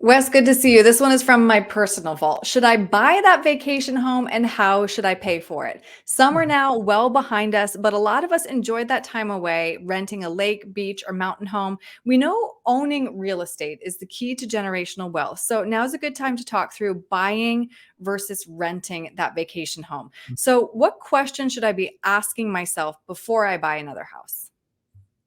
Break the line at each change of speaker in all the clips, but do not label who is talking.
Wes, good to see you. This one is from my personal vault. Should I buy that vacation home and how should I pay for it? Summer now well behind us, but a lot of us enjoyed that time away, renting a lake, beach, or mountain home. We know owning real estate is the key to generational wealth. So now's a good time to talk through buying versus renting that vacation home. So, what questions should I be asking myself before I buy another house?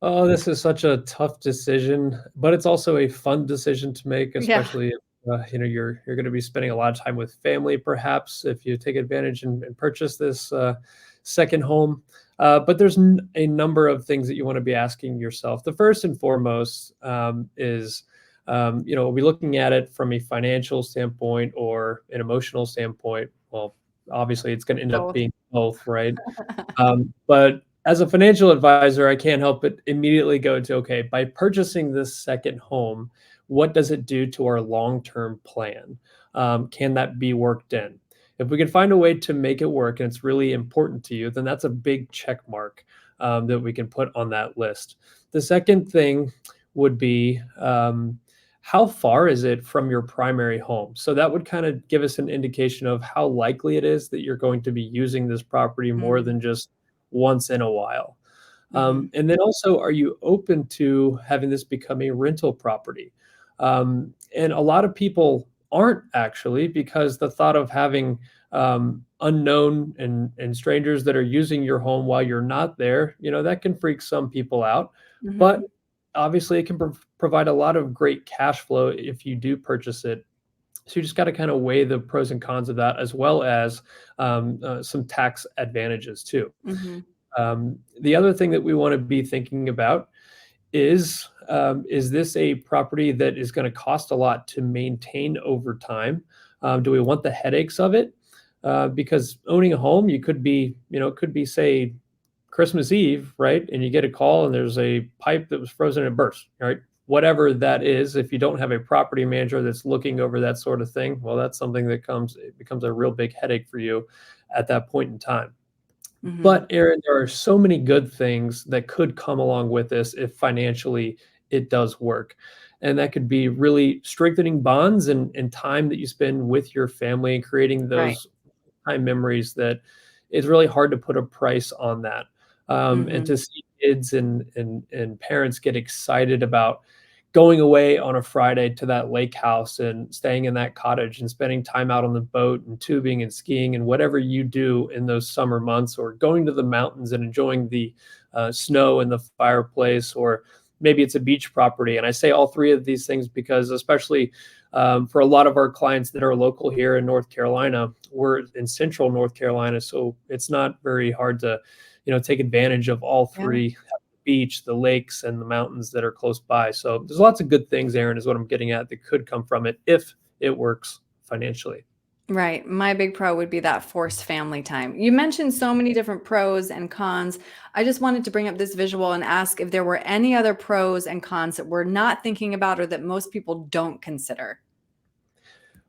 Oh, this is such a tough decision, but it's also a fun decision to make,
Yeah.
especially if you're going to be spending a lot of time with family, perhaps if you take advantage and purchase this second home. But there's a number of things that you want to be asking yourself. The first and foremost is, are we looking at it from a financial standpoint or an emotional standpoint? Well, obviously, it's going to end up
Both.
being both, right? But as a financial advisor, I can't help but immediately go to, okay, by purchasing this second home, what does it do to our long-term plan? Can that be worked in? If we can find a way to make it work and it's really important to you, then that's a big check mark that we can put on that list. The second thing would be, how far is it from your primary home? So that would kind of give us an indication of how likely it is that you're going to be using this property more
Mm,
than just once in a while.
mhm,
And then also, are you open to having this become a rental property? And a lot of people aren't, actually, because the thought of having unknown and strangers that are using your home while you're not there, that can freak some people out. But
mhm.
obviously, it can provide a lot of great cash flow if you do purchase it. So you just got to kind of weigh the pros and cons of that, as well as some tax advantages too.
Mhm.
The other thing that we want to be thinking about is this a property that is going to cost a lot to maintain over time? Do we want the headaches of it? Because owning a home, you could be, it could be, say, Christmas Eve, right? And you get a call and there's a pipe that was frozen and burst, right? Whatever that is, if you don't have a property manager that's looking over that sort of thing, well, that's something it becomes a real big headache for you at that point in time.
Mhm.
But Aaron, there are so many good things that could come along with this if financially it does work. And that could be really strengthening bonds and time that you spend with your family and creating
Right.
those time memories that it's really hard to put a price on that. And
Mhm.
to see kids and parents get excited about going away on a Friday to that lake house and staying in that cottage and spending time out on the boat and tubing and skiing and whatever you do in those summer months, or going to the mountains and enjoying the snow and the fireplace, or maybe it's a beach property. And I say all three of these things because, especially for a lot of our clients that are local here in North Carolina, we're in central North Carolina, so it's not very hard to, take advantage of all
Yeah.
three: beach, the lakes, and the mountains that are close by. So there's lots of good things, Aaron, is what I'm getting at, that could come from it if it works financially.
Right. My big pro would be that forced family time. You mentioned so many different pros and cons. I just wanted to bring up this visual and ask if there were any other pros and cons that we're not thinking about or that most people don't consider.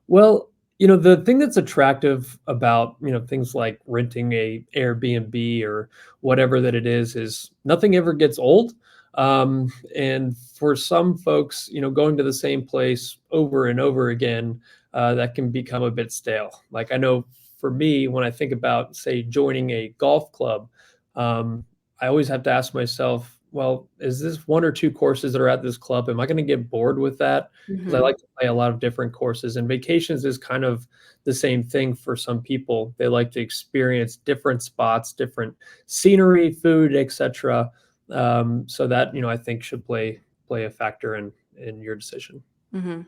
Well, the thing that's attractive about, things like renting a Airbnb or whatever that it is nothing ever gets old. And for some folks, going to the same place over and over again, that can become a bit stale. Like, I know for me, when I think about, say, joining a golf club, I always have to ask myself, well, is this one or two courses that are at this club? Am I going to get bored with that? Because I
Mhm.
like to play a lot of different courses, and vacations is kind of the same thing for some people. They like to experience different spots, different scenery, food, etc. So that, I think, should play a factor in your decision.
Mhm.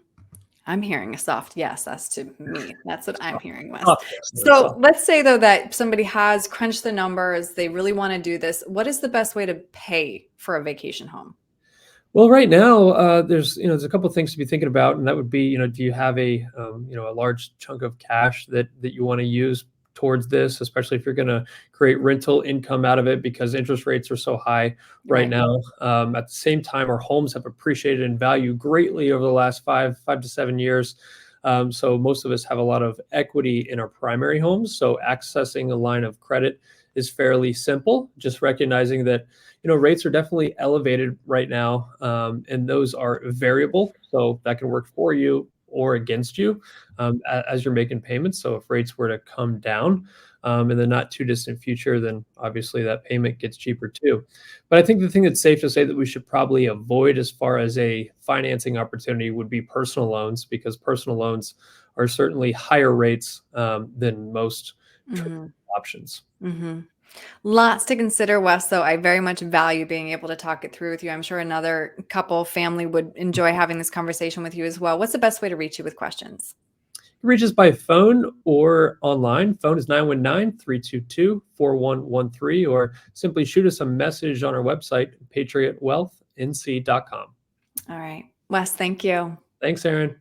I'm hearing a soft yes as to me. That's what I'm hearing, Wes.
Soft yes, no,
So
soft.
let's say though that somebody has crunched the numbers, they really want to do this. What is the best way to pay for a vacation home?
Well, right now, there's a couple of things to be thinking about, and that would be, do you have a large chunk of cash that you want to use towards this, especially if you're going to create rental income out of it, because interest rates are so high right
Right.
now. At the same time, our homes have appreciated in value greatly over the last 5 to 7 years. So most of us have a lot of equity in our primary homes. So accessing a line of credit is fairly simple. Just recognizing that, rates are definitely elevated right now, and those are variable. So that can work for you or against you as you're making payments. So if rates were to come down in the not too distant future, then obviously that payment gets cheaper too. But I think the thing that's safe to say that we should probably avoid as far as a financing opportunity would be personal loans, because personal loans are certainly higher rates than most
Mhm.
options.
Mhm. Lots to consider, Wes, though I very much value being able to talk it through with you. I'm sure another couple family would enjoy having this conversation with you as well. What's the best way to reach you with questions?
Reach us by phone or online. Phone is 919-322-4113, or simply shoot us a message on our website, patriotwealthnc.com.
All right. Wes, thank you.
Thanks, Aaron.